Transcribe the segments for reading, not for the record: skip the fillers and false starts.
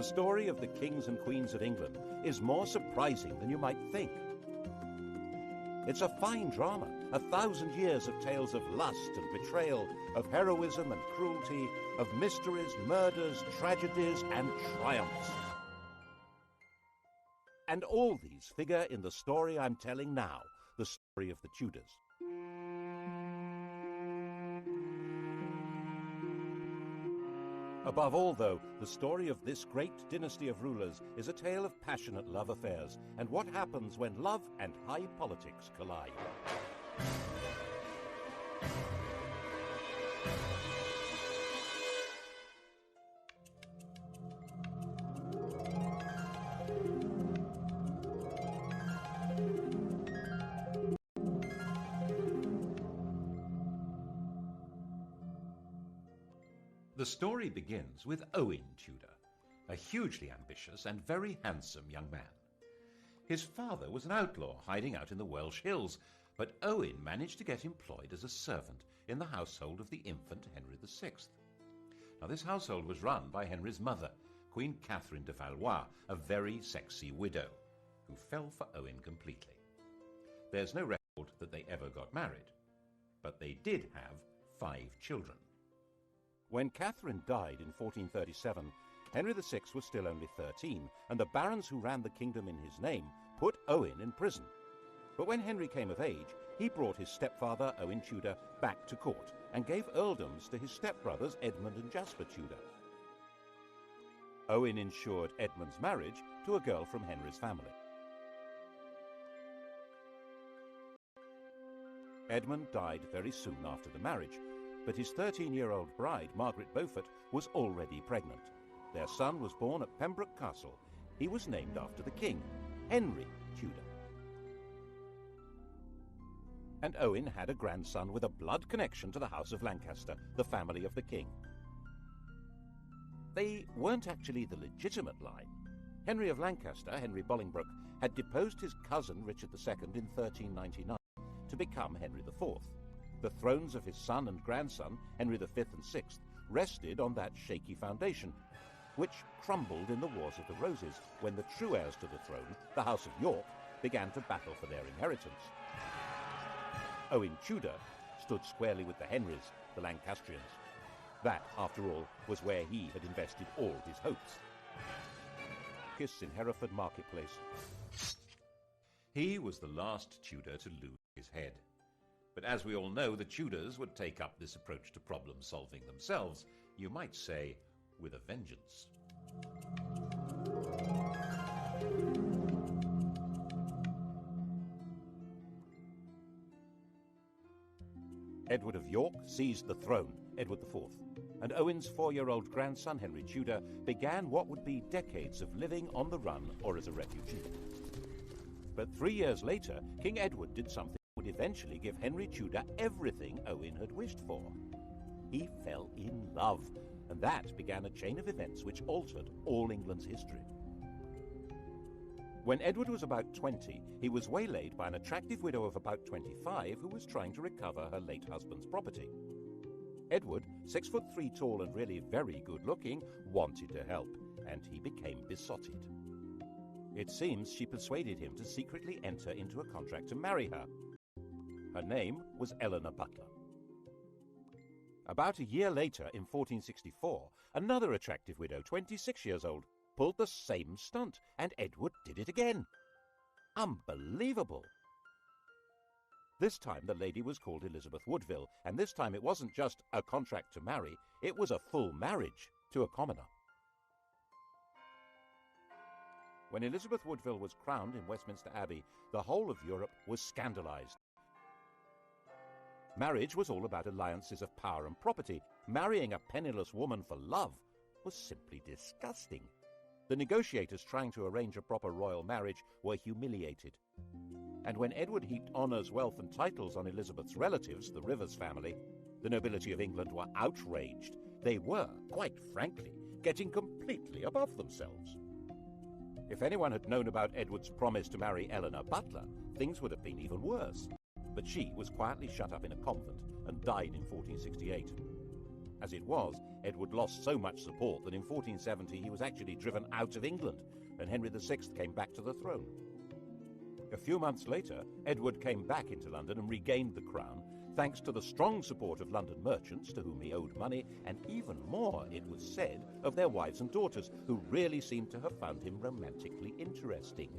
story of the kings and queens of England is more surprising than you might think. It's a fine drama, 1,000 years of tales of lust and betrayal, of heroism and cruelty, of mysteries, murders, tragedies, and triumphs. And all these figure in the story I'm telling now, the story of the Tudors. Above all, though, the story of this great dynasty of rulers is a tale of passionate love affairs and what happens when love and high politics collide. The story begins with Owen Tudor, a hugely ambitious and very handsome young man. His father was an outlaw hiding out in the Welsh hills, but Owen managed to get employed as a servant in the household of the infant Henry VI. Now, this household was run by Henry's mother, Queen Catherine de Valois, a very sexy widow, who fell for Owen completely. There's no record that they ever got married, but they did have 5 children. When Catherine died in 1437, Henry VI was still only 13, and the barons who ran the kingdom in his name put Owen in prison. But when Henry came of age, he brought his stepfather, Owen Tudor, back to court and gave earldoms to his stepbrothers Edmund and Jasper Tudor. Owen ensured Edmund's marriage to a girl from Henry's family. Edmund died very soon after the marriage, but his 13-year-old bride, Margaret Beaufort, was already pregnant. Their son was born at Pembroke Castle. He was named after the king, Henry Tudor. And Owen had a grandson with a blood connection to the House of Lancaster, the family of the king. They weren't actually the legitimate line. Henry of Lancaster, Henry Bolingbroke, had deposed his cousin Richard II in 1399 to become Henry IV. The thrones of his son and grandson, Henry V and VI, rested on that shaky foundation, which crumbled in the Wars of the Roses when the true heirs to the throne, the House of York, began to battle for their inheritance. Owen Tudor stood squarely with the Henrys, the Lancastrians. That, after all, was where he had invested all his hopes. Kiss in Hereford Marketplace. He was the last Tudor to lose his head. But as we all know, the Tudors would take up this approach to problem solving themselves, you might say, with a vengeance. Edward of York seized the throne, Edward IV, and Owen's 4-year-old grandson, Henry Tudor, began what would be decades of living on the run or as a refugee. But 3 years later, King Edward did something that would eventually give Henry Tudor everything Owen had wished for. He fell in love, and that began a chain of events which altered all England's history. When Edward was about 20, he was waylaid by an attractive widow of about 25 who was trying to recover her late husband's property. Edward, 6'3" tall and really very good-looking, wanted to help, and he became besotted. It seems she persuaded him to secretly enter into a contract to marry her. Her name was Eleanor Butler. About a year later, in 1464, another attractive widow, 26 years old, pulled the same stunt, and Edward did it again. Unbelievable! This time the lady was called Elizabeth Woodville, and this time it wasn't just a contract to marry, it was a full marriage to a commoner. When Elizabeth Woodville was crowned in Westminster Abbey, the whole of Europe was scandalized. Marriage was all about alliances of power and property. Marrying a penniless woman for love was simply disgusting. The negotiators trying to arrange a proper royal marriage were humiliated. And when Edward heaped honours, wealth and titles on Elizabeth's relatives, the Rivers family, the nobility of England were outraged. They were, quite frankly, getting completely above themselves. If anyone had known about Edward's promise to marry Eleanor Butler, things would have been even worse. But she was quietly shut up in a convent and died in 1468. As it was, Edward lost so much support that in 1470 he was actually driven out of England, and Henry VI came back to the throne. A few months later, Edward came back into London and regained the crown, thanks to the strong support of London merchants to whom he owed money, and even more, it was said, of their wives and daughters, who really seemed to have found him romantically interesting.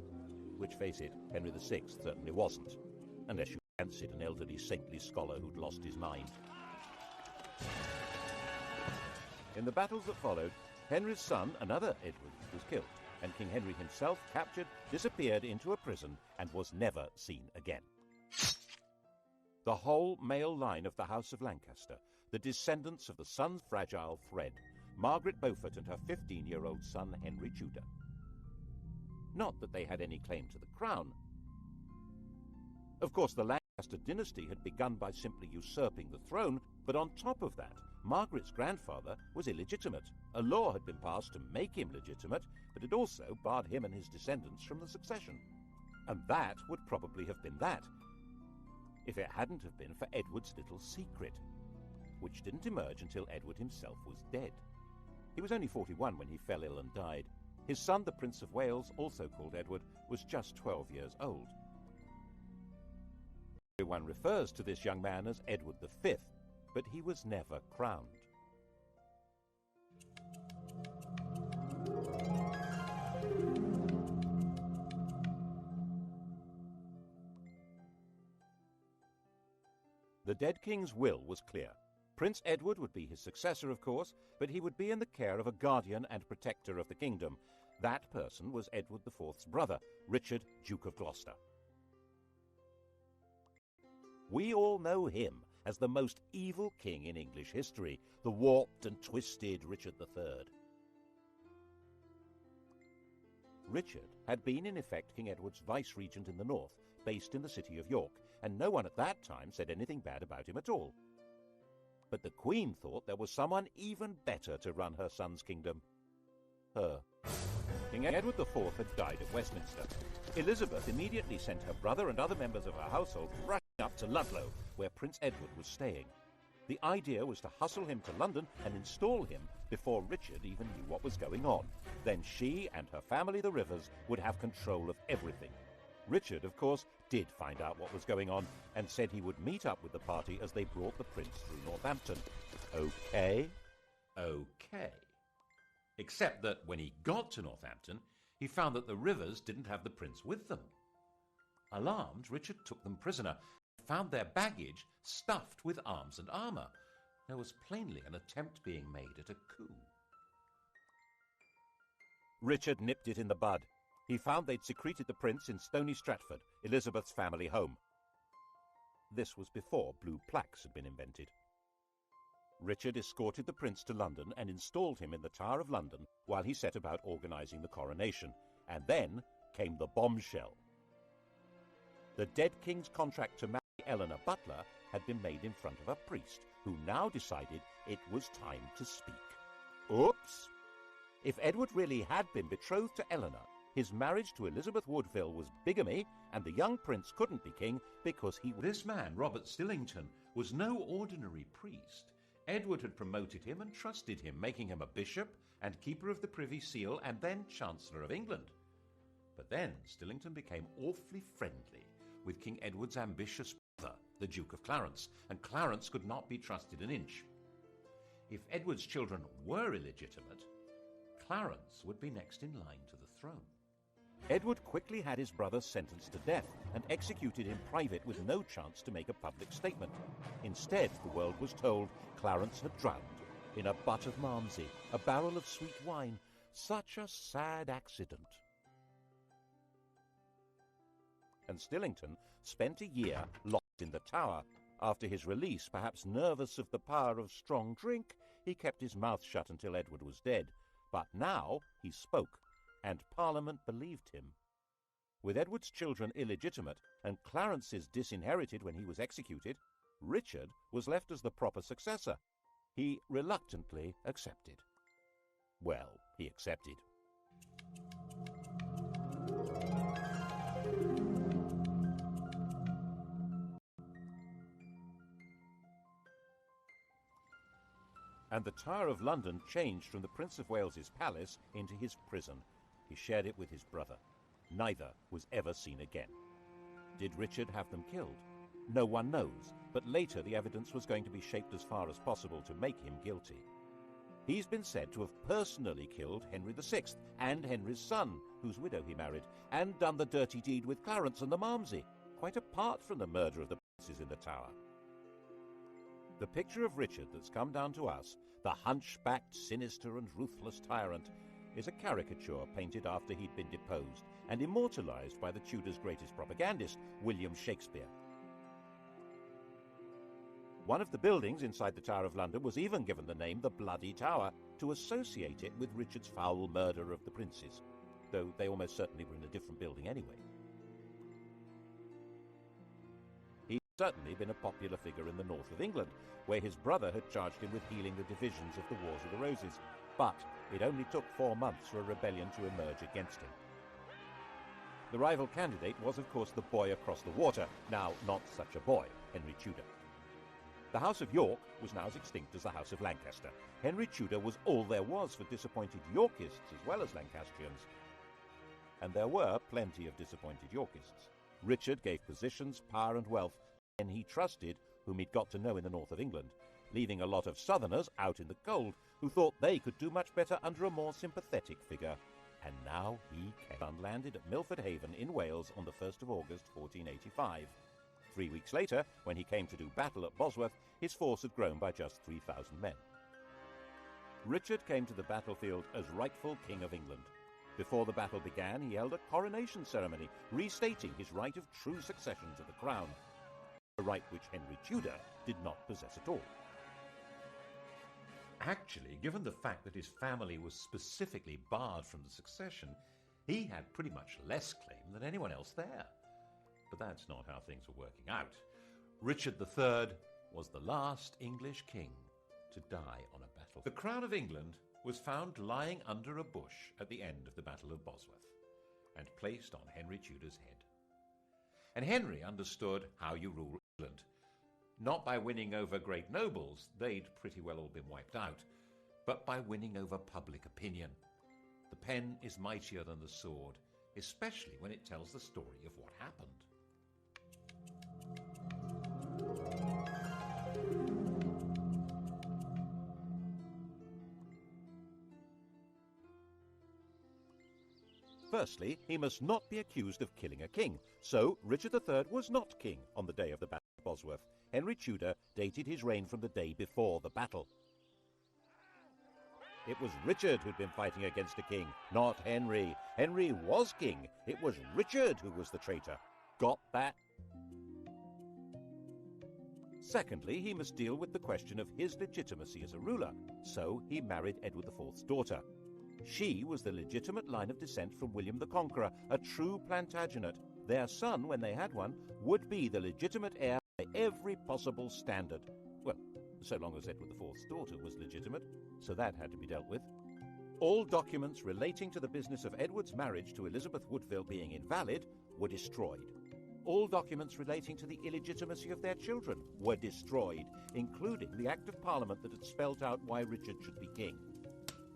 Which, face it, Henry VI certainly wasn't, unless you fancied an elderly saintly scholar who'd lost his mind. In the battles that followed, Henry's son, another Edward, was killed, and King Henry himself, captured, disappeared into a prison and was never seen again. The whole male line of the House of Lancaster, the descendants of the sun's fragile thread, Margaret Beaufort and her 15-year-old son Henry Tudor. Not that they had any claim to the crown. Of course, the Lancaster dynasty had begun by simply usurping the throne, but on top of that, Margaret's grandfather was illegitimate. A law had been passed to make him legitimate, but it also barred him and his descendants from the succession. And that would probably have been that, if it hadn't have been for Edward's little secret, which didn't emerge until Edward himself was dead. He was only 41 when he fell ill and died. His son, the Prince of Wales, also called Edward, was just 12 years old. Everyone refers to this young man as Edward V, but he was never crowned. The dead king's will was clear. Prince Edward would be his successor, of course, but he would be in the care of a guardian and protector of the kingdom. That person was Edward IV's brother, Richard, Duke of Gloucester. We all know him as the most evil king in English history, the warped and twisted Richard III. Richard had been in effect King Edward's vice-regent in the north, based in the city of York, and no one at that time said anything bad about him at all. But the Queen thought there was someone even better to run her son's kingdom. Her. King Edward IV had died at Westminster. Elizabeth immediately sent her brother and other members of her household rushing up to Ludlow, where Prince Edward was staying. The idea was to hustle him to London and install him before Richard even knew what was going on. Then she and her family, the Rivers, would have control of everything. Richard, of course, did find out what was going on and said he would meet up with the party as they brought the prince through Northampton. Okay? Okay. Except that when he got to Northampton, he found that the Rivers didn't have the prince with them. Alarmed, Richard took them prisoner and found their baggage stuffed with arms and armour. There was plainly an attempt being made at a coup. Richard nipped it in the bud. He found they'd secreted the prince in Stony Stratford, Elizabeth's family home. This was before blue plaques had been invented. Richard escorted the prince to London and installed him in the Tower of London while he set about organising the coronation. And then came the bombshell. The dead king's contract to marry Eleanor Butler had been made in front of a priest, who now decided it was time to speak. Oops! If Edward really had been betrothed to Eleanor, his marriage to Elizabeth Woodville was bigamy, and the young prince couldn't be king because he... This man, Robert Stillington, was no ordinary priest. Edward had promoted him and trusted him, making him a bishop and keeper of the Privy Seal and then Chancellor of England. But then Stillington became awfully friendly with King Edward's ambitious brother, the Duke of Clarence, and Clarence could not be trusted an inch. If Edward's children were illegitimate, Clarence would be next in line to the throne. Edward quickly had his brother sentenced to death and executed in private with no chance to make a public statement. Instead, the world was told Clarence had drowned in a butt of Malmsey, a barrel of sweet wine. Such a sad accident. And Stillington spent a year locked in the Tower. After his release, perhaps nervous of the power of strong drink, he kept his mouth shut until Edward was dead. But now he spoke, and Parliament believed him. With Edward's children illegitimate and Clarence's disinherited when he was executed, Richard was left as the proper successor. He reluctantly accepted. Well, he accepted. And the Tower of London changed from the Prince of Wales's palace into his prison. He shared it with his brother. Neither was ever seen again. Did Richard have them killed? No one knows, but later the evidence was going to be shaped as far as possible to make him guilty. He's been said to have personally killed Henry VI and Henry's son, whose widow he married, and done the dirty deed with Clarence and the Malmsey, quite apart from the murder of the princes in the Tower. The picture of Richard that's come down to us, the hunchbacked, sinister and ruthless tyrant, is a caricature painted after he'd been deposed and immortalised by the Tudors' greatest propagandist, William Shakespeare. One of the buildings inside the Tower of London was even given the name the Bloody Tower to associate it with Richard's foul murder of the princes, though they almost certainly were in a different building anyway. He'd certainly been a popular figure in the north of England, where his brother had charged him with healing the divisions of the Wars of the Roses, but it only took 4 months for a rebellion to emerge against him. The rival candidate was, of course, the boy across the water, now not such a boy, Henry Tudor. The House of York was now as extinct as the House of Lancaster. Henry Tudor was all there was for disappointed Yorkists as well as Lancastrians. And there were plenty of disappointed Yorkists. Richard gave positions, power and wealth to men he trusted, whom he'd got to know in the north of England, leaving a lot of southerners out in the cold who thought they could do much better under a more sympathetic figure. And now he came and landed at Milford Haven in Wales on the 1st of August 1485. 3 weeks later, when he came to do battle at Bosworth, his force had grown by just 3,000 men. Richard came to the battlefield as rightful King of England. Before the battle began, he held a coronation ceremony, restating his right of true succession to the crown, a right which Henry Tudor did not possess at all. Actually, given the fact that his family was specifically barred from the succession, he had pretty much less claim than anyone else there. But that's not how things were working out. Richard III was the last English king to die on a battle. The crown of England was found lying under a bush at the end of the Battle of Bosworth and placed on Henry Tudor's head. And Henry understood how you rule England. Not by winning over great nobles, they'd pretty well all been wiped out, but by winning over public opinion. The pen is mightier than the sword, especially when it tells the story of what happened. Firstly, he must not be accused of killing a king, so Richard III was not king on the day of the Battle of Bosworth. Henry Tudor dated his reign from the day before the battle. It was Richard who'd been fighting against a king, not Henry. Henry was king. It was Richard who was the traitor. Got that? Secondly, he must deal with the question of his legitimacy as a ruler, so he married Edward IV's daughter. She was the legitimate line of descent from William the Conqueror, a true Plantagenet. Their son, when they had one, would be the legitimate heir by every possible standard. Well, so long as Edward IV's daughter was legitimate, so that had to be dealt with. All documents relating to the business of Edward's marriage to Elizabeth Woodville being invalid were destroyed. All documents relating to the illegitimacy of their children were destroyed, including the Act of Parliament that had spelt out why Richard should be king.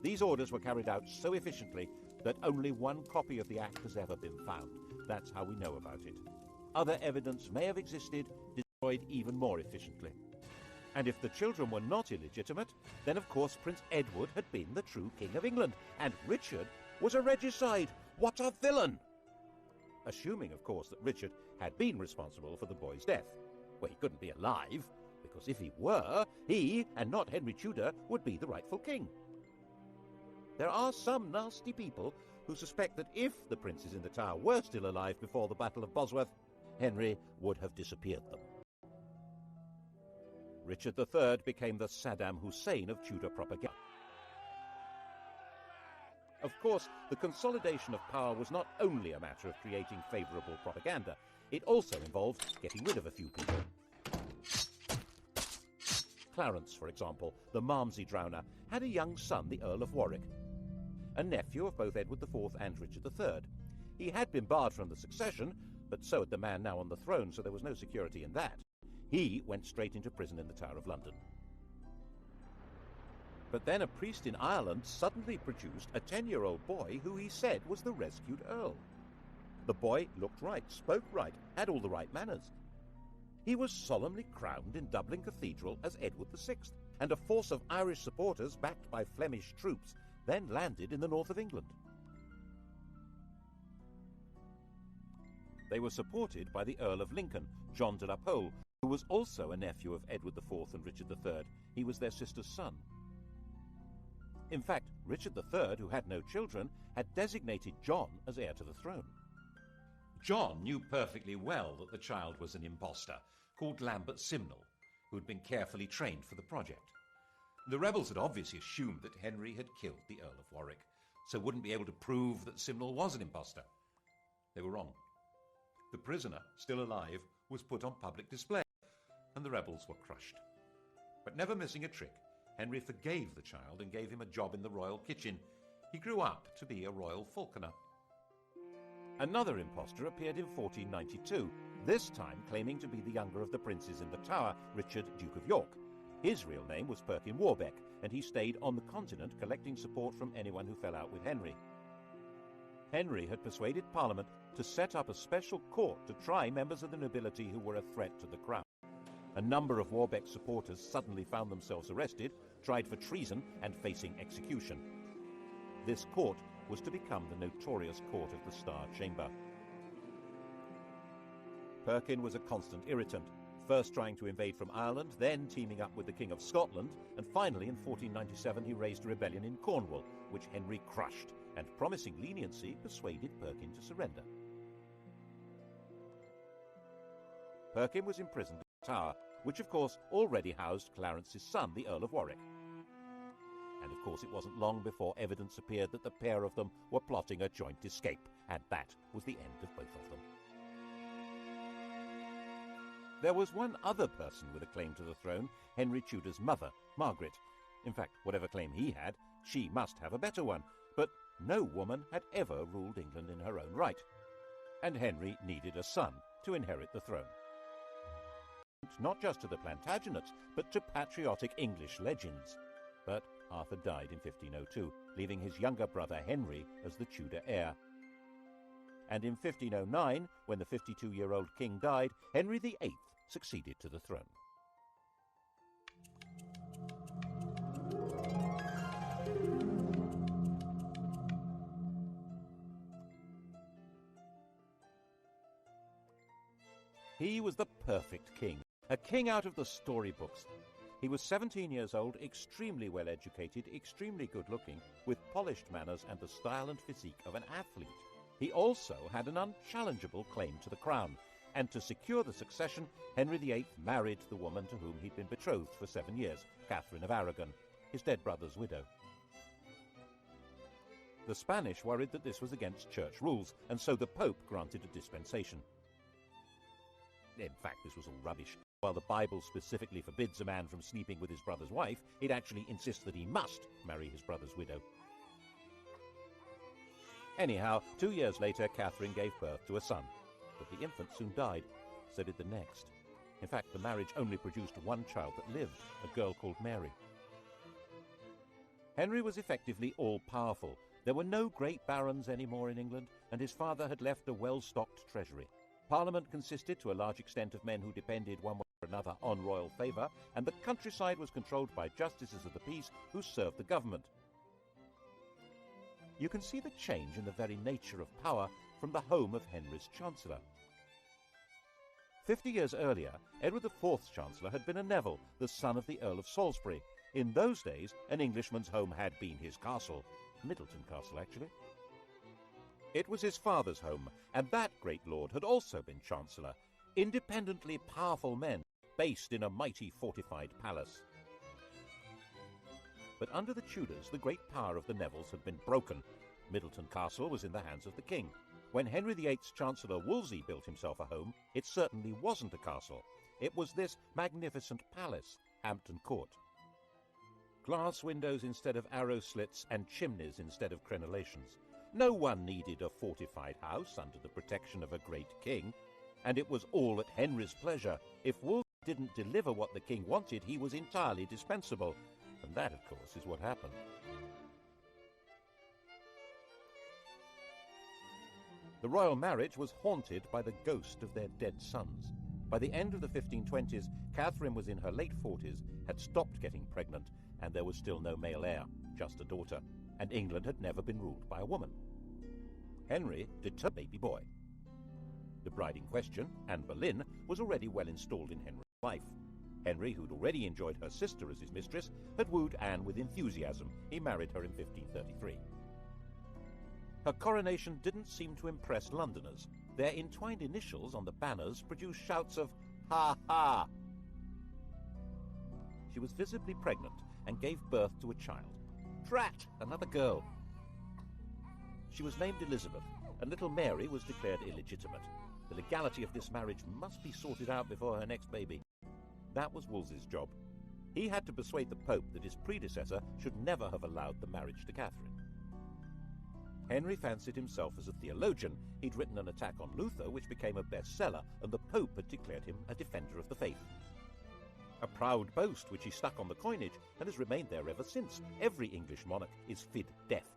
These orders were carried out so efficiently that only one copy of the Act has ever been found. That's how we know about it. Other evidence may have existed, destroyed even more efficiently. And if the children were not illegitimate, then of course Prince Edward had been the true King of England, and Richard was a regicide. What a villain! Assuming, of course, that Richard had been responsible for the boy's death. Well, he couldn't be alive, because if he were, he, and not Henry Tudor, would be the rightful king. There are some nasty people who suspect that if the princes in the Tower were still alive before the Battle of Bosworth, Henry would have disappeared them. Richard III became the Saddam Hussein of Tudor propaganda. Of course, the consolidation of power was not only a matter of creating favourable propaganda, it also involved getting rid of a few people. Clarence, for example, the Malmsey drowner, had a young son, the Earl of Warwick, a nephew of both Edward IV and Richard III. He had been barred from the succession, but so had the man now on the throne, so there was no security in that. He went straight into prison in the Tower of London. But then a priest in Ireland suddenly produced a 10-year-old boy who he said was the rescued Earl. The boy looked right, spoke right, had all the right manners. He was solemnly crowned in Dublin Cathedral as Edward VI, and a force of Irish supporters backed by Flemish troops then landed in the north of England. They were supported by the Earl of Lincoln, John de la Pole, who was also a nephew of Edward IV and Richard III. He was their sister's son. In fact, Richard III, who had no children, had designated John as heir to the throne. John knew perfectly well that the child was an impostor called Lambert Simnel, who had been carefully trained for the project. The rebels had obviously assumed that Henry had killed the Earl of Warwick, so wouldn't be able to prove that Simnel was an impostor. They were wrong. The prisoner, still alive, was put on public display, and the rebels were crushed. But never missing a trick, Henry forgave the child and gave him a job in the royal kitchen. He grew up to be a royal falconer. Another impostor appeared in 1492, this time claiming to be the younger of the princes in the Tower, Richard, Duke of York. His real name was Perkin Warbeck, and he stayed on the continent collecting support from anyone who fell out with Henry. Henry had persuaded Parliament to set up a special court to try members of the nobility who were a threat to the crown. A number of Warbeck's supporters suddenly found themselves arrested, tried for treason, and facing execution. This court was to become the notorious Court of the Star Chamber. Perkin was a constant irritant, first trying to invade from Ireland, then teaming up with the King of Scotland, and finally in 1497 he raised a rebellion in Cornwall, which Henry crushed, and promising leniency persuaded Perkin to surrender. Perkin was imprisoned at the Tower, which of course already housed Clarence's son, the Earl of Warwick. And of course it wasn't long before evidence appeared that the pair of them were plotting a joint escape, and that was the end of both of them. There was one other person with a claim to the throne, Henry Tudor's mother, Margaret. In fact, whatever claim he had, she must have a better one, but no woman had ever ruled England in her own right. And Henry needed a son to inherit the throne. Not just to the Plantagenets, but to patriotic English legends. But Arthur died in 1502, leaving his younger brother Henry as the Tudor heir. And in 1509, when the 52-year-old king died, Henry VIII succeeded to the throne. He was the perfect king, a king out of the storybooks. He was 17 years old, extremely well educated, extremely good looking, with polished manners and the style and physique of an athlete. He also had an unchallengeable claim to the crown, and to secure the succession, Henry VIII married the woman to whom he'd been betrothed for 7 years, Catherine of Aragon, his dead brother's widow. The Spanish worried that this was against church rules, and so the Pope granted a dispensation. In fact, this was all rubbish. While the Bible specifically forbids a man from sleeping with his brother's wife, it actually insists that he must marry his brother's widow. Anyhow, 2 years later, Catherine gave birth to a son, but the infant soon died. So did the next. In fact, the marriage only produced one child that lived, a girl called Mary. Henry was effectively all-powerful. There were no great barons anymore in England, and his father had left a well-stocked treasury. Parliament consisted to a large extent of men who depended one way or another on royal favour, and the countryside was controlled by justices of the peace who served the government. You can see the change in the very nature of power from the home of Henry's Chancellor. 50 years earlier, Edward IV's Chancellor had been a Neville, the son of the Earl of Salisbury. In those days, an Englishman's home had been his castle. Middleton Castle, actually. It was his father's home, and that great lord had also been Chancellor. Independently powerful men, based in a mighty fortified palace. But under the Tudors, the great power of the Nevilles had been broken. Middleton Castle was in the hands of the king. When Henry VIII's Chancellor Wolsey built himself a home, it certainly wasn't a castle. It was this magnificent palace, Hampton Court. Glass windows instead of arrow slits and chimneys instead of crenellations. No one needed a fortified house under the protection of a great king, and it was all at Henry's pleasure. If Wolsey didn't deliver what the king wanted, he was entirely dispensable, and And that, of course, is what happened. The royal marriage was haunted by the ghost of their dead sons. By the end of the 1520s, Catherine was in her late 40s, had stopped getting pregnant, and there was still no male heir, just a daughter, and England had never been ruled by a woman. Henry determined a baby boy. The bride in question, Anne Boleyn, was already well installed in Henry's life. Henry, who'd already enjoyed her sister as his mistress, had wooed Anne with enthusiasm. He married her in 1533. Her coronation didn't seem to impress Londoners. Their entwined initials on the banners produced shouts of, "Ha ha!" She was visibly pregnant and gave birth to a child. Drat! Another girl. She was named Elizabeth, and little Mary was declared illegitimate. The legality of this marriage must be sorted out before her next baby. That was Wolsey's job. He had to persuade the Pope that his predecessor should never have allowed the marriage to Catherine. Henry fancied himself as a theologian. He'd written an attack on Luther, which became a bestseller, and the Pope had declared him a defender of the faith. A proud boast which he stuck on the coinage and has remained there ever since. Every English monarch is fid deaf.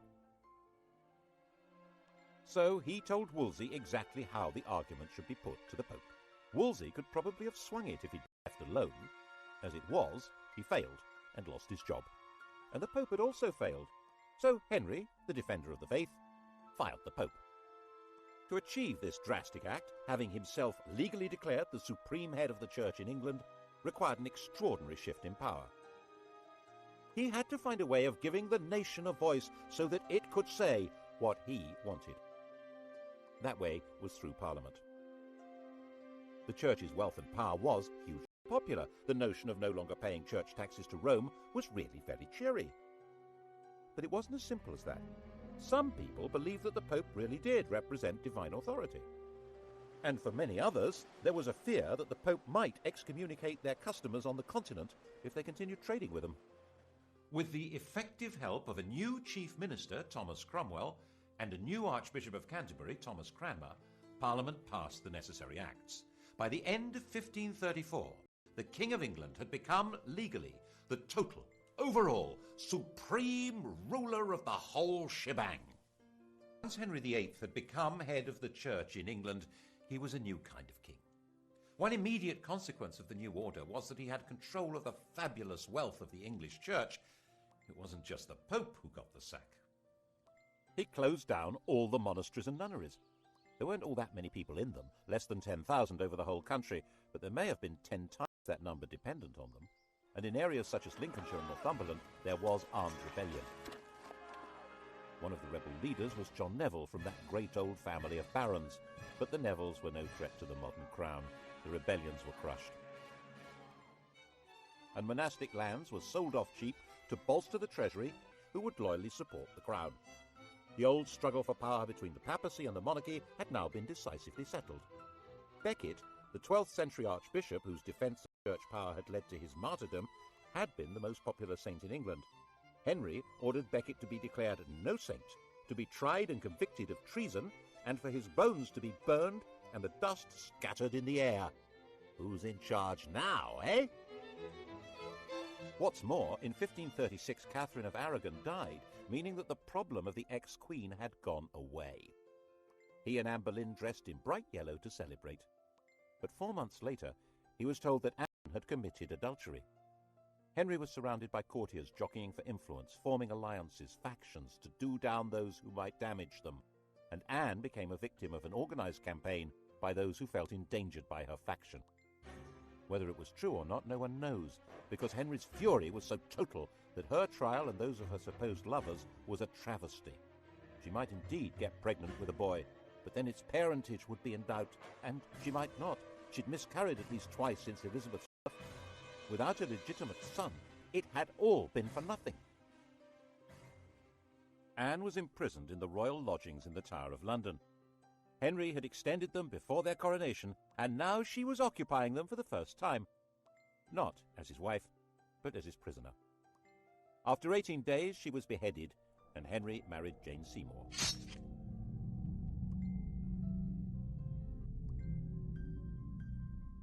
So he told Wolsey exactly how the argument should be put to the Pope. Wolsey could probably have swung it if he'd been left alone. As it was, he failed and lost his job. And the Pope had also failed. So Henry, the defender of the faith, filed the Pope. To achieve this drastic act, having himself legally declared the supreme head of the Church in England, required an extraordinary shift in power. He had to find a way of giving the nation a voice so that it could say what he wanted. That way was through Parliament. The Church's wealth and power was hugely popular. The notion of no longer paying church taxes to Rome was really very cheery. But it wasn't as simple as that. Some people believed that the Pope really did represent divine authority. And for many others, there was a fear that the Pope might excommunicate their customers on the continent if they continued trading with them. With the effective help of a new chief minister, Thomas Cromwell, and a new Archbishop of Canterbury, Thomas Cranmer, Parliament passed the necessary acts. By the end of 1534, the King of England had become legally the total, overall, supreme ruler of the whole shebang. Once Henry VIII had become head of the Church in England, he was a new kind of king. One immediate consequence of the new order was that he had control of the fabulous wealth of the English Church. It wasn't just the Pope who got the sack. He closed down all the monasteries and nunneries. There weren't all that many people in them, less than 10,000 over the whole country, but there may have been 10 times that number dependent on them. And in areas such as Lincolnshire and Northumberland, there was armed rebellion. One of the rebel leaders was John Neville from that great old family of barons, but the Nevilles were no threat to the modern crown. The rebellions were crushed. And monastic lands were sold off cheap to bolster the treasury, who would loyally support the crown. The old struggle for power between the papacy and the monarchy had now been decisively settled. Becket, the 12th century archbishop whose defence of church power had led to his martyrdom, had been the most popular saint in England. Henry ordered Becket to be declared no saint, to be tried and convicted of treason, and for his bones to be burned and the dust scattered in the air. Who's in charge now, eh? What's more, in 1536 Catherine of Aragon died, meaning that the problem of the ex-queen had gone away. He and Anne Boleyn dressed in bright yellow to celebrate. But 4 months later, he was told that Anne had committed adultery. Henry was surrounded by courtiers jockeying for influence, forming alliances, factions, to do down those who might damage them. And Anne became a victim of an organised campaign by those who felt endangered by her faction. Whether it was true or not, no one knows, because Henry's fury was so total that her trial and those of her supposed lovers was a travesty. She might indeed get pregnant with a boy, but then its parentage would be in doubt, and she might not. She'd miscarried at least twice since Elizabeth's birth. Without a legitimate son, it had all been for nothing. Anne was imprisoned in the royal lodgings in the Tower of London. Henry had extended them before their coronation, and now she was occupying them for the first time. Not as his wife, but as his prisoner. After 18 days, she was beheaded, and Henry married Jane Seymour.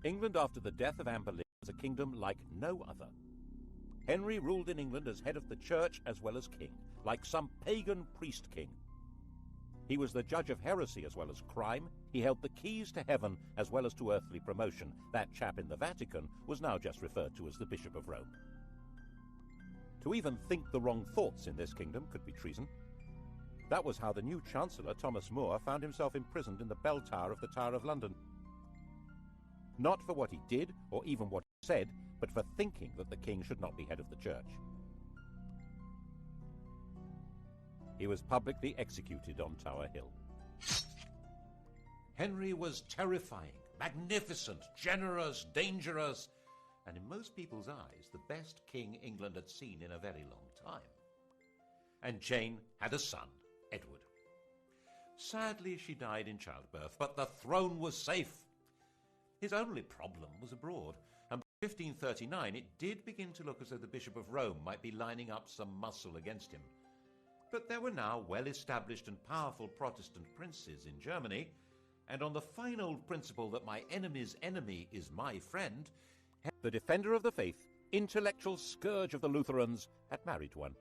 England after the death of Anne Boleyn was a kingdom like no other. Henry ruled in England as head of the church as well as king, like some pagan priest-king. He was the judge of heresy as well as crime. He held the keys to heaven as well as to earthly promotion. That chap in the Vatican was now just referred to as the Bishop of Rome. To even think the wrong thoughts in this kingdom could be treason. That was how the new Chancellor, Thomas More, found himself imprisoned in the bell tower of the Tower of London. Not for what he did or even what he said, but for thinking that the king should not be head of the church. He was publicly executed on Tower Hill. Henry was terrifying, magnificent, generous, dangerous, and in most people's eyes, the best king England had seen in a very long time. And Jane had a son, Edward. Sadly, she died in childbirth, but the throne was safe. His only problem was abroad, and by 1539 it did begin to look as though the Bishop of Rome might be lining up some muscle against him. But there were now well-established and powerful Protestant princes in Germany, and on the fine old principle that my enemy's enemy is my friend, the defender of the faith, intellectual scourge of the Lutherans, had married one.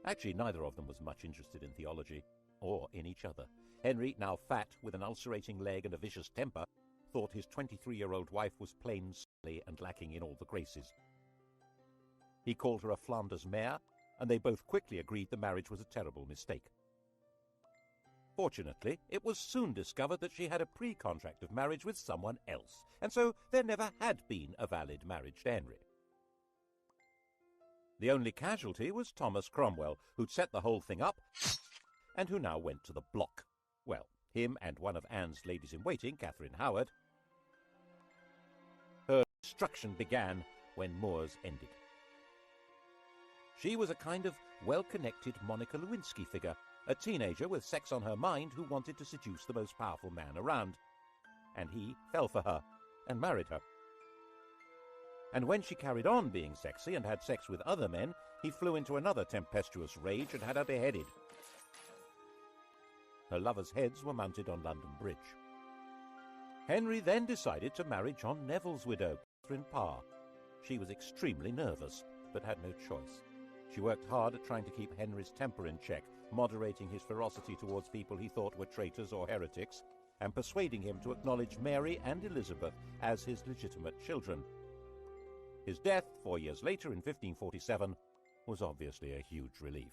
Actually, neither of them was much interested in theology, or in each other. Henry, now fat, with an ulcerating leg and a vicious temper, thought his 23-year-old wife was plain silly and lacking in all the graces. He called her a Flanders mare, and they both quickly agreed the marriage was a terrible mistake. Fortunately, it was soon discovered that she had a pre-contract of marriage with someone else, and so there never had been a valid marriage to Henry. The only casualty was Thomas Cromwell, who'd set the whole thing up, and who now went to the block. Well, him and one of Anne's ladies-in-waiting, Catherine Howard. Her destruction began when More's ended. She was a kind of well-connected Monica Lewinsky figure, a teenager with sex on her mind who wanted to seduce the most powerful man around. And he fell for her and married her. And when she carried on being sexy and had sex with other men, he flew into another tempestuous rage and had her beheaded. Her lovers' heads were mounted on London Bridge. Henry then decided to marry John Neville's widow, Catherine Parr. She was extremely nervous, but had no choice. She worked hard at trying to keep Henry's temper in check, moderating his ferocity towards people he thought were traitors or heretics, and persuading him to acknowledge Mary and Elizabeth as his legitimate children. His death, 4 years later in 1547, was obviously a huge relief.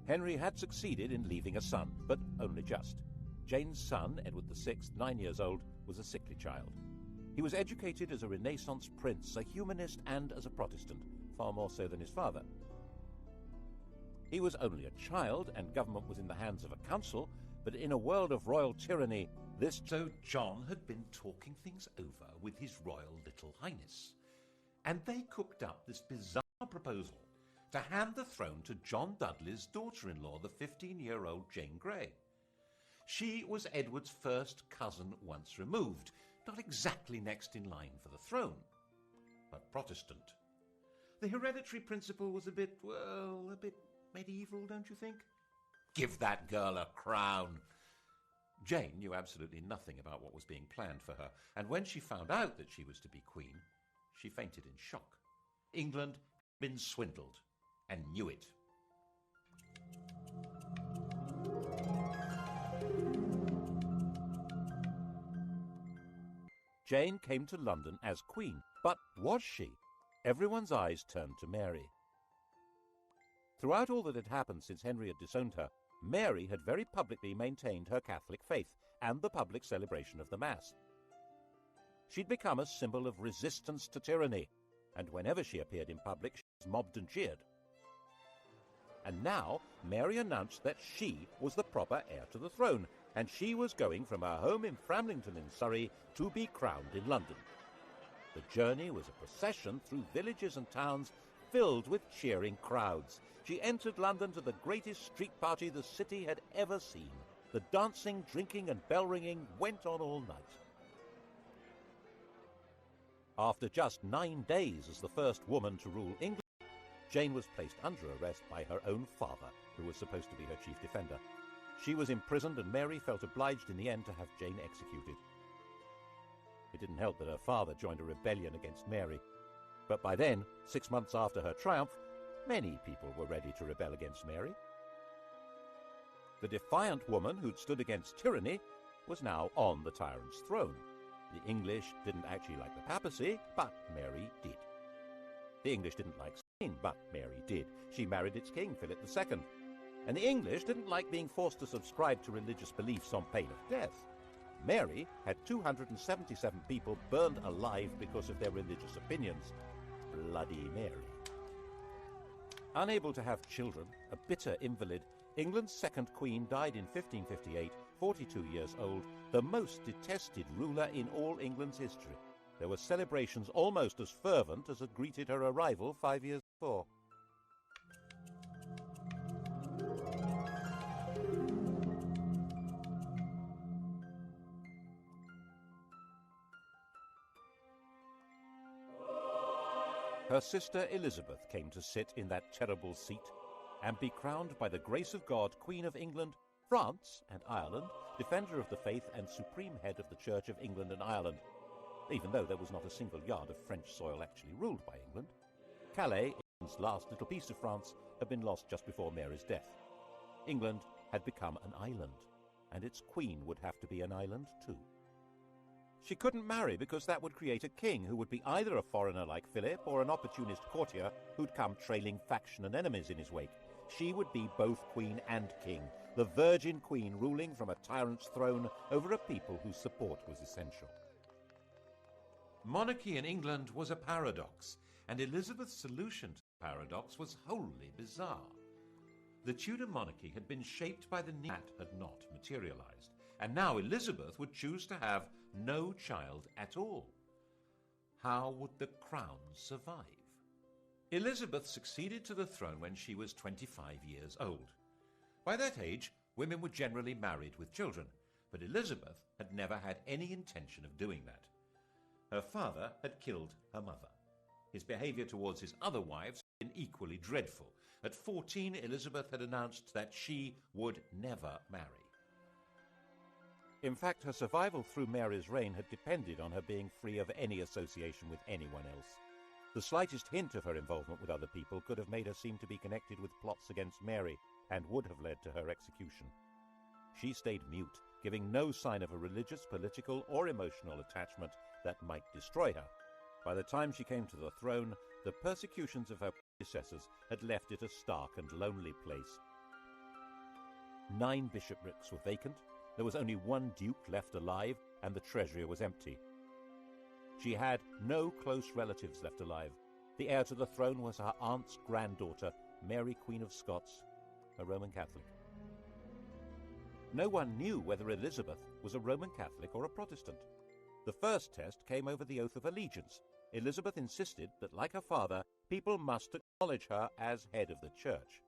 Henry had succeeded in leaving a son, but only just. Jane's son, Edward VI, 9 years old, was a sickly child. He was educated as a Renaissance prince, a humanist, and as a Protestant, far more so than his father. He was only a child, and government was in the hands of a council, but in a world of royal tyranny, this... So John had been talking things over with His Royal Little Highness, and they cooked up this bizarre proposal to hand the throne to John Dudley's daughter-in-law, the 15-year-old Jane Grey. She was Edward's first cousin once removed, not exactly next in line for the throne, but Protestant. The hereditary principle was a bit medieval, don't you think? Give that girl a crown. Jane knew absolutely nothing about what was being planned for her, and when she found out that she was to be queen, she fainted in shock. England had been swindled, and knew it. Jane came to London as queen, but was she? Everyone's eyes turned to Mary. Throughout all that had happened since Henry had disowned her, Mary had very publicly maintained her Catholic faith and the public celebration of the Mass. She'd become a symbol of resistance to tyranny, and whenever she appeared in public, she was mobbed and cheered. And now Mary announced that she was the proper heir to the throne, and she was going from her home in Framlington in Surrey to be crowned in London. The journey was a procession through villages and towns filled with cheering crowds. She entered London to the greatest street party the city had ever seen. The dancing, drinking and bell-ringing went on all night. After just 9 days as the first woman to rule England, Jane was placed under arrest by her own father, who was supposed to be her chief defender. She was imprisoned, and Mary felt obliged in the end to have Jane executed. It didn't help that her father joined a rebellion against Mary. But by then, 6 months after her triumph, many people were ready to rebel against Mary. The defiant woman who'd stood against tyranny was now on the tyrant's throne. The English didn't actually like the papacy, but Mary did. The English didn't like Spain, but Mary did. She married its king, Philip II. And the English didn't like being forced to subscribe to religious beliefs on pain of death. Mary had 277 people burned alive because of their religious opinions. Bloody Mary. Unable to have children, a bitter invalid, England's second queen died in 1558, 42 years old, the most detested ruler in all England's history. There were celebrations almost as fervent as had greeted her arrival 5 years before. Her sister Elizabeth came to sit in that terrible seat and be crowned by the grace of God Queen of England, France and Ireland, defender of the faith and supreme head of the Church of England and Ireland, even though there was not a single yard of French soil actually ruled by England. Calais, England's last little piece of France, had been lost just before Mary's death. England had become an island, and its queen would have to be an island too. She couldn't marry because that would create a king who would be either a foreigner like Philip or an opportunist courtier who'd come trailing faction and enemies in his wake. She would be both queen and king, the virgin queen ruling from a tyrant's throne over a people whose support was essential. Monarchy in England was a paradox, and Elizabeth's solution to the paradox was wholly bizarre. The Tudor monarchy had been shaped by the need that had not materialized, and now Elizabeth would choose to have no child at all. How would the crown survive? Elizabeth succeeded to the throne when she was 25 years old. By that age, women were generally married with children, but Elizabeth had never had any intention of doing that. Her father had killed her mother. His behavior towards his other wives had been equally dreadful. At 14, Elizabeth had announced that she would never marry. In fact, her survival through Mary's reign had depended on her being free of any association with anyone else. The slightest hint of her involvement with other people could have made her seem to be connected with plots against Mary and would have led to her execution. She stayed mute, giving no sign of a religious, political, or emotional attachment that might destroy her. By the time she came to the throne, the persecutions of her predecessors had left it a stark and lonely place. 9 bishoprics were vacant. There was only 1 duke left alive, and the treasury was empty. She had no close relatives left alive. The heir to the throne was her aunt's granddaughter, Mary, Queen of Scots, a Roman Catholic. No one knew whether Elizabeth was a Roman Catholic or a Protestant. The first test came over the oath of allegiance. Elizabeth insisted that, like her father, people must acknowledge her as head of the church.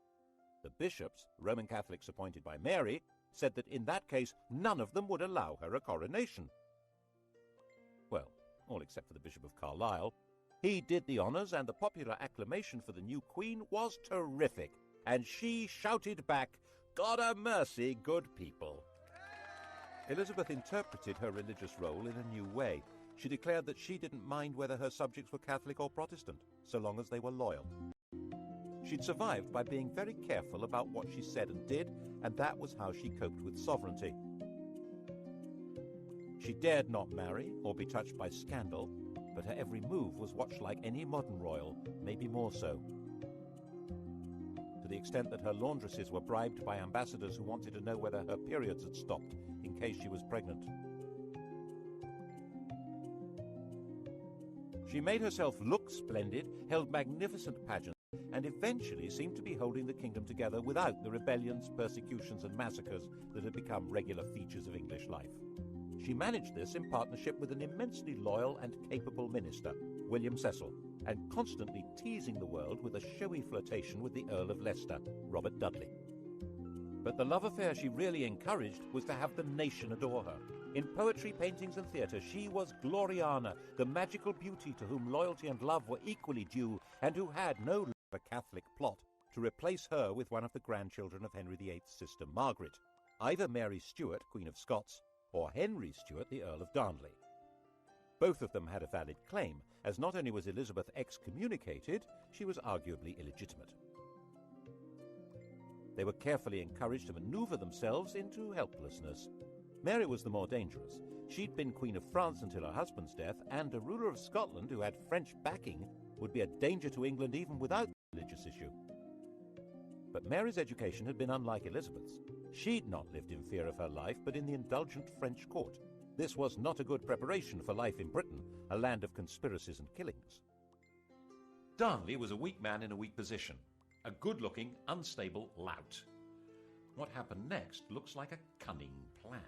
The bishops, Roman Catholics appointed by Mary, said that in that case none of them would allow her a coronation. Well, all except for the Bishop of Carlisle. He did the honours, and the popular acclamation for the new queen was terrific, and she shouted back, "God a mercy, good people." Elizabeth interpreted her religious role in a new way. She declared that she didn't mind whether her subjects were Catholic or Protestant, so long as they were loyal. She'd survived by being very careful about what she said and did, and that was how she coped with sovereignty. She dared not marry or be touched by scandal, but her every move was watched like any modern royal, maybe more so. To the extent that her laundresses were bribed by ambassadors who wanted to know whether her periods had stopped in case she was pregnant. She made herself look splendid, held magnificent pageants, and eventually seemed to be holding the kingdom together without the rebellions, persecutions, and massacres that had become regular features of English life. She managed this in partnership with an immensely loyal and capable minister, William Cecil, and constantly teasing the world with a showy flirtation with the Earl of Leicester, Robert Dudley. But the love affair she really encouraged was to have the nation adore her. In poetry, paintings, and theatre, she was Gloriana, the magical beauty to whom loyalty and love were equally due, and who had no a Catholic plot to replace her with one of the grandchildren of Henry VIII's sister Margaret, either Mary Stuart, Queen of Scots, or Henry Stuart, the Earl of Darnley. Both of them had a valid claim, as not only was Elizabeth excommunicated, she was arguably illegitimate. They were carefully encouraged to maneuver themselves into helplessness. Mary was the more dangerous. She'd been Queen of France until her husband's death, and a ruler of Scotland who had French backing would be a danger to England even without the religious issue. But Mary's education had been unlike Elizabeth's. She'd not lived in fear of her life, but in the indulgent French court. This was not a good preparation for life in Britain, a land of conspiracies and killings. Darnley was a weak man in a weak position, a good-looking, unstable lout. What happened next looks like a cunning plan.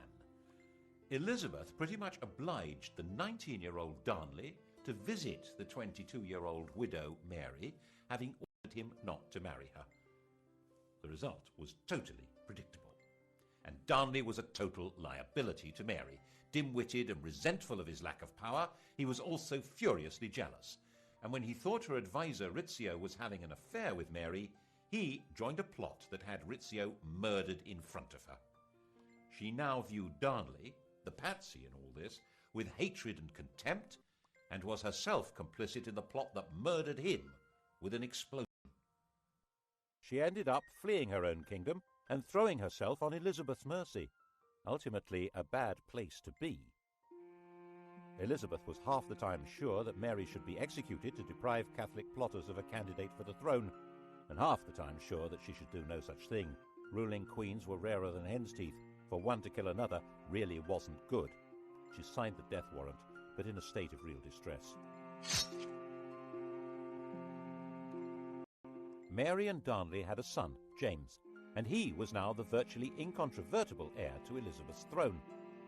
Elizabeth pretty much obliged the 19-year-old Darnley to visit the 22-year-old widow Mary, having ordered him not to marry her. The result was totally predictable, and Darnley was a total liability to Mary. Dim-witted and resentful of his lack of power, he was also furiously jealous, and when he thought her advisor Rizzio was having an affair with Mary, he joined a plot that had Rizzio murdered in front of her. She now viewed Darnley, the patsy in all this, with hatred and contempt, and was herself complicit in the plot that murdered him with an explosion. She ended up fleeing her own kingdom and throwing herself on Elizabeth's mercy. Ultimately, a bad place to be. Elizabeth was half the time sure that Mary should be executed to deprive Catholic plotters of a candidate for the throne, and half the time sure that she should do no such thing. Ruling queens were rarer than hen's teeth. For one to kill another really wasn't good. She signed the death warrant, but in a state of real distress. Mary and Darnley had a son, James, and he was now the virtually incontrovertible heir to Elizabeth's throne.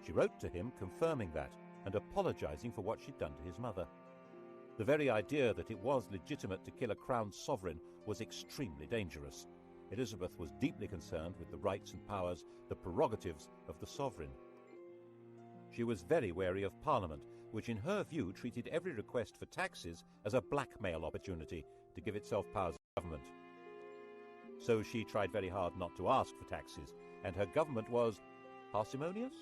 She wrote to him confirming that and apologizing for what she'd done to his mother. The very idea that it was legitimate to kill a crowned sovereign was extremely dangerous. Elizabeth was deeply concerned with the rights and powers, the prerogatives of the sovereign. She was very wary of Parliament, which in her view treated every request for taxes as a blackmail opportunity to give itself powers of government. So she tried very hard not to ask for taxes, and her government was parsimonious,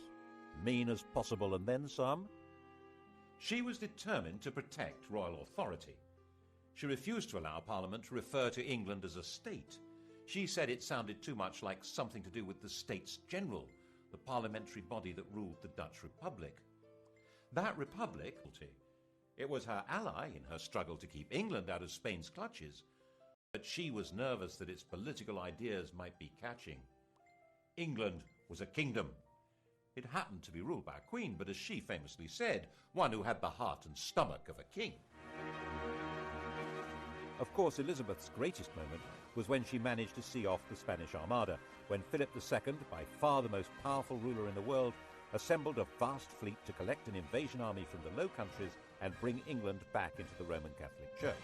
mean as possible, and then some. She was determined to protect royal authority. She refused to allow Parliament to refer to England as a state. She said it sounded too much like something to do with the States General, the parliamentary body that ruled the Dutch Republic. That republic, it was her ally in her struggle to keep England out of Spain's clutches, but she was nervous that its political ideas might be catching. England was a kingdom. It happened to be ruled by a queen, but as she famously said, one who had the heart and stomach of a king. Of course, Elizabeth's greatest moment was when she managed to see off the Spanish Armada, when Philip II, by far the most powerful ruler in the world, assembled a vast fleet to collect an invasion army from the Low Countries and bring England back into the Roman Catholic Church.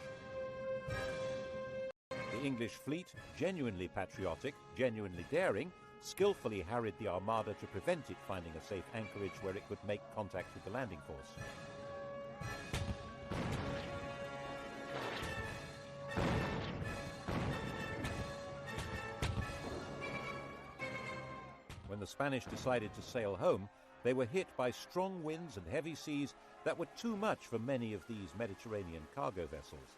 The English fleet, genuinely patriotic, genuinely daring, skillfully harried the Armada to prevent it finding a safe anchorage where it could make contact with the landing force. When the Spanish decided to sail home, they were hit by strong winds and heavy seas that were too much for many of these Mediterranean cargo vessels.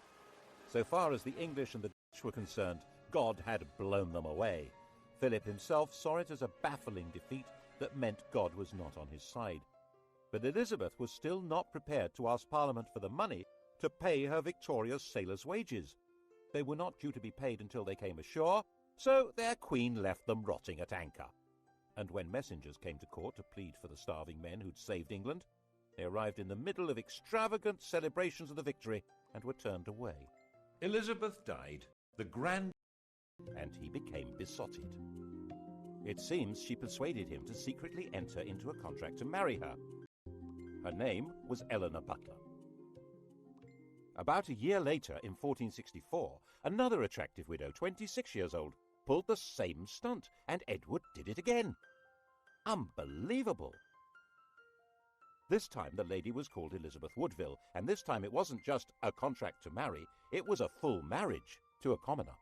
So far as the English and the Dutch were concerned, God had blown them away. Philip himself saw it as a baffling defeat that meant God was not on his side. But Elizabeth was still not prepared to ask Parliament for the money to pay her victorious sailors' wages. They were not due to be paid until they came ashore, so their queen left them rotting at anchor. And when messengers came to court to plead for the starving men who'd saved England, they arrived in the middle of extravagant celebrations of the victory and were turned away. Elizabeth died, the grand, and he became besotted. It seems she persuaded him to secretly enter into a contract to marry her. Her name was Eleanor Butler. About a year later, in 1464, another attractive widow, 26 years old, pulled the same stunt, and Edward did it again. Unbelievable! This time the lady was called Elizabeth Woodville, and this time it wasn't just a contract to marry, it was a full marriage. to a commoner.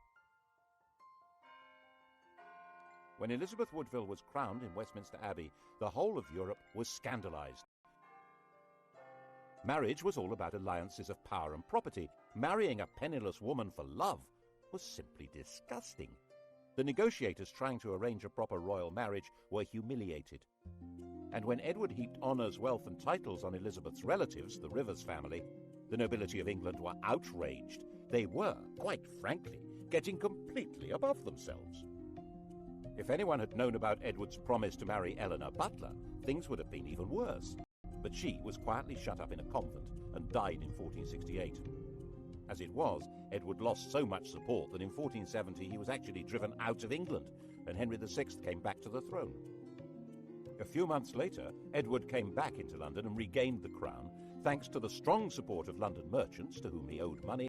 When Elizabeth Woodville was crowned in Westminster Abbey, the whole of Europe was scandalised. Marriage was all about alliances of power and property. Marrying a penniless woman for love was simply disgusting. The negotiators trying to arrange a proper royal marriage were humiliated. And when Edward heaped honours, wealth and titles on Elizabeth's relatives, the Rivers family, the nobility of England were outraged. They were, quite frankly, getting completely above themselves. If anyone had known about Edward's promise to marry Eleanor Butler, things would have been even worse. But she was quietly shut up in a convent and died in 1468. As it was, Edward lost so much support that in 1470 he was actually driven out of England, and Henry VI came back to the throne. A few months later, Edward came back into London and regained the crown, thanks to the strong support of London merchants to whom he owed money